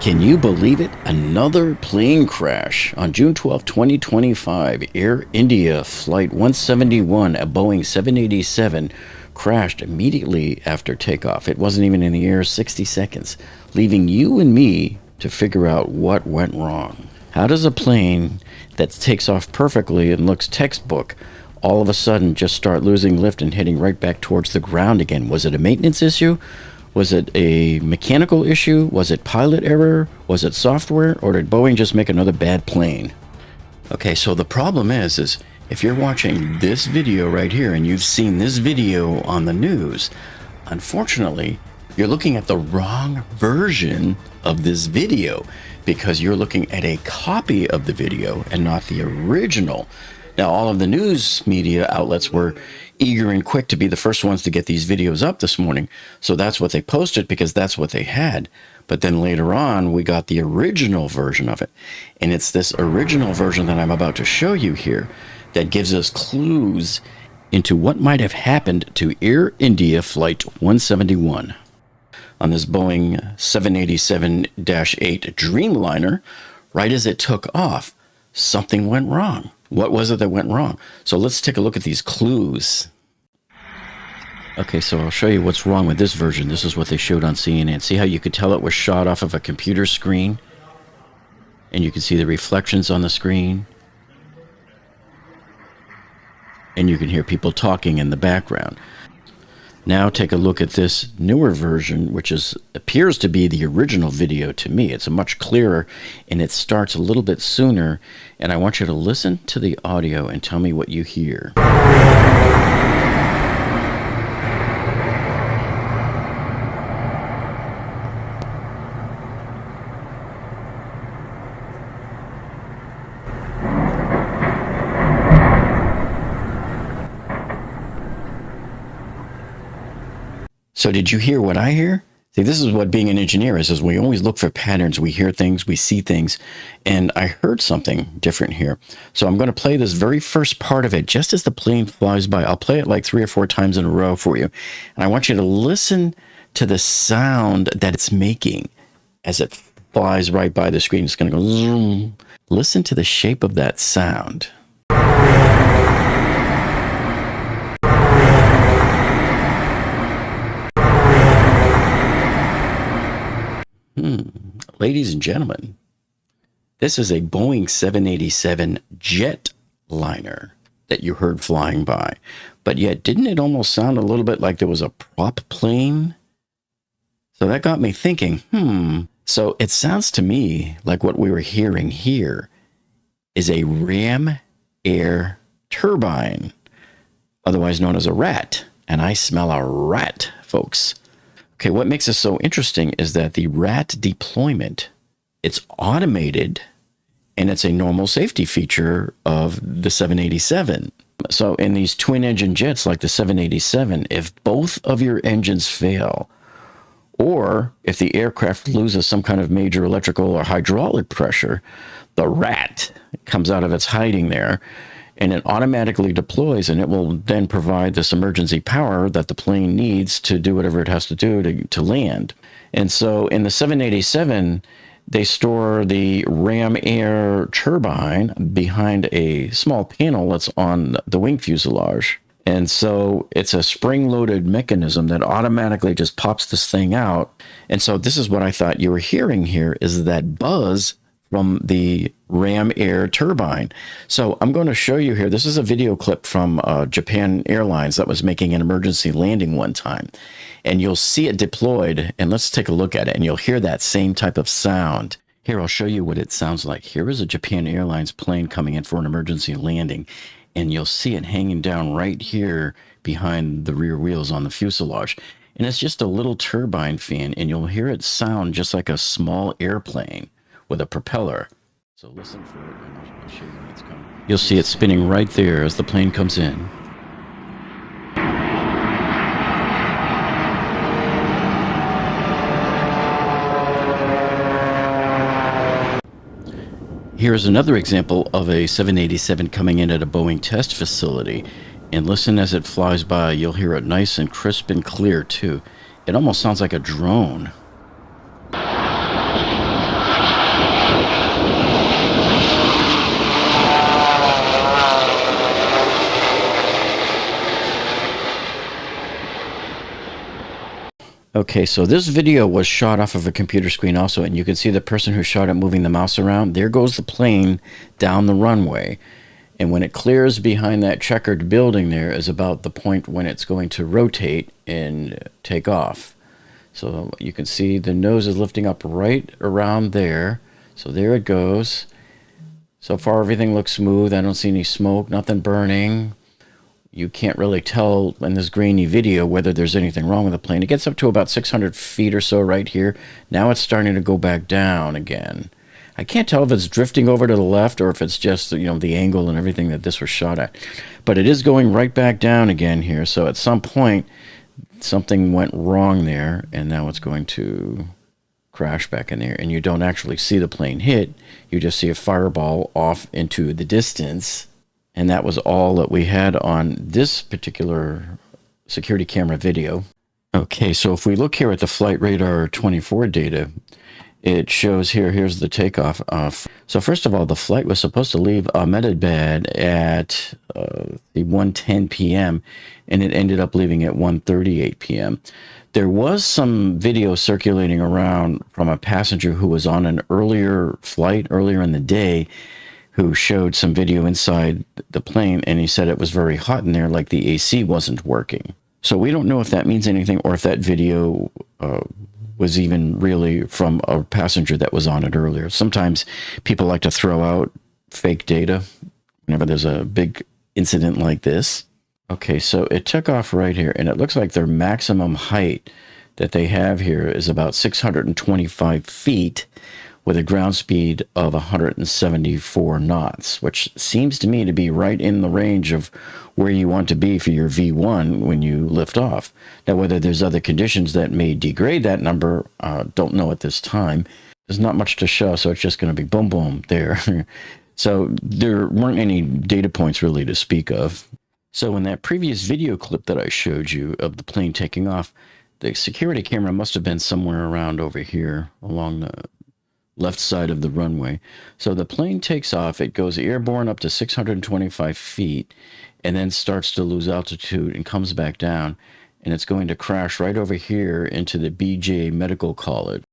Can you believe it? Another plane crash. On June 12, 2025, Air India Flight 171, a Boeing 787, crashed immediately after takeoff. It wasn't even in the air 60 seconds, leaving you and me to figure out what went wrong. How does a plane that takes off perfectly and looks textbook all of a sudden just start losing lift and heading right back towards the ground again? Was it a maintenance issue? Was it a mechanical issue? Was it pilot error? Was it software? Or did Boeing just make another bad plane? Okay, so the problem is if you're watching this video right here and you've seen this video on the news, unfortunately, you're looking at the wrong version of this video because you're looking at a copy of the video and not the original. Now, all of the news media outlets were eager and quick to be the first ones to get these videos up this morning. So that's what they posted because that's what they had. But then later on, we got the original version of it. And it's this original version that I'm about to show you here that gives us clues into what might have happened to Air India Flight 171. On this Boeing 787-8 Dreamliner, right as it took off, something went wrong. What was it that went wrong? So let's take a look at these clues. Okay, so I'll show you what's wrong with this version. This is what they showed on CNN. See how you could tell it was shot off of a computer screen? And you can see the reflections on the screen. And you can hear people talking in the background. Now take a look at this newer version, which appears to be the original video to me. It's much clearer, and it starts a little bit sooner. And I want you to listen to the audio and tell me what you hear. So did you hear what I hear? See, this is what being an engineer is we always look for patterns. We hear things, we see things, and I heard something different here. So I'm going to play this very first part of it just as the plane flies by. I'll play it like 3 or 4 times in a row for you. And I want you to listen to the sound that it's making as it flies right by the screen. It's going to go zoom. Listen to the shape of that sound. Ladies and gentlemen, this is a Boeing 787 jetliner that you heard flying by. But yet, didn't it almost sound a little bit like there was a prop plane? So that got me thinking, So it sounds to me like what we were hearing here is a ram air turbine, otherwise known as a rat. And I smell a rat, folks. Okay, what makes this so interesting is that the rat deployment, it's automated, and it's a normal safety feature of the 787. So in these twin-engine jets like the 787, if both of your engines fail, or if the aircraft loses some kind of major electrical or hydraulic pressure, the rat comes out of its hiding there, and it automatically deploys, and it will then provide this emergency power that the plane needs to do whatever it has to do to land. And so in the 787, they store the ram air turbine behind a small panel that's on the wing fuselage. And so it's a spring-loaded mechanism that automatically just pops this thing out. And so this is what I thought you were hearing here, is that buzz from the ram air turbine. So I'm going to show you here. This is a video clip from Japan Airlines that was making an emergency landing one time. And you'll see it deployed. And let's take a look at it. And you'll hear that same type of sound. Here, I'll show you what it sounds like. Here is a Japan Airlines plane coming in for an emergency landing. And you'll see it hanging down right here behind the rear wheels on the fuselage. And it's just a little turbine fan. And you'll hear it sound just like a small airplane with a propeller. So listen for it, and I'll show you when it's coming. You'll see it spinning right there as the plane comes in. Here's another example of a 787 coming in at a Boeing test facility. And listen as it flies by. You'll hear it nice and crisp and clear too. It almost sounds like a drone. Okay, so this video was shot off of a computer screen also, and you can see the person who shot it moving the mouse around. There goes the plane down the runway. And when it clears behind that checkered building there is about the point when it's going to rotate and take off. So you can see the nose is lifting up right around there. So there it goes. So far everything looks smooth. I don't see any smoke, nothing burning. You can't really tell in this grainy video whether there's anything wrong with the plane. It gets up to about 600 feet or so right here. Now it's starting to go back down again. I can't tell if it's drifting over to the left or if it's just, you know, the angle and everything that this was shot at. But it is going right back down again here. So at some point, something went wrong there, and now it's going to crash back in there. And you don't actually see the plane hit. You just see a fireball off into the distance. And that was all that we had on this particular security camera video. Okay, so if we look here at the Flight Radar 24 data, it shows here's the takeoff. So first of all, the flight was supposed to leave Ahmedabad at 1:10 p.m., and it ended up leaving at 1:38 p.m. There was some video circulating around from a passenger who was on an earlier flight earlier in the day, who showed some video inside the plane, and he said it was very hot in there, like the AC wasn't working. So we don't know if that means anything or if that video was even really from a passenger that was on it earlier. Sometimes people like to throw out fake data whenever there's a big incident like this. Okay, so it took off right here, and it looks like their maximum height that they have here is about 625 feet with a ground speed of 174 knots, which seems to me to be right in the range of where you want to be for your V1 when you lift off. Now, whether there's other conditions that may degrade that number, don't know at this time. There's not much to show, so it's just going to be boom, boom there. So there weren't any data points really to speak of. So in that previous video clip that I showed you of the plane taking off, the security camera must have been somewhere around over here along the left side of the runway. So the plane takes off, it goes airborne up to 625 feet, and then starts to lose altitude and comes back down, and it's going to crash right over here into the BJ Medical College.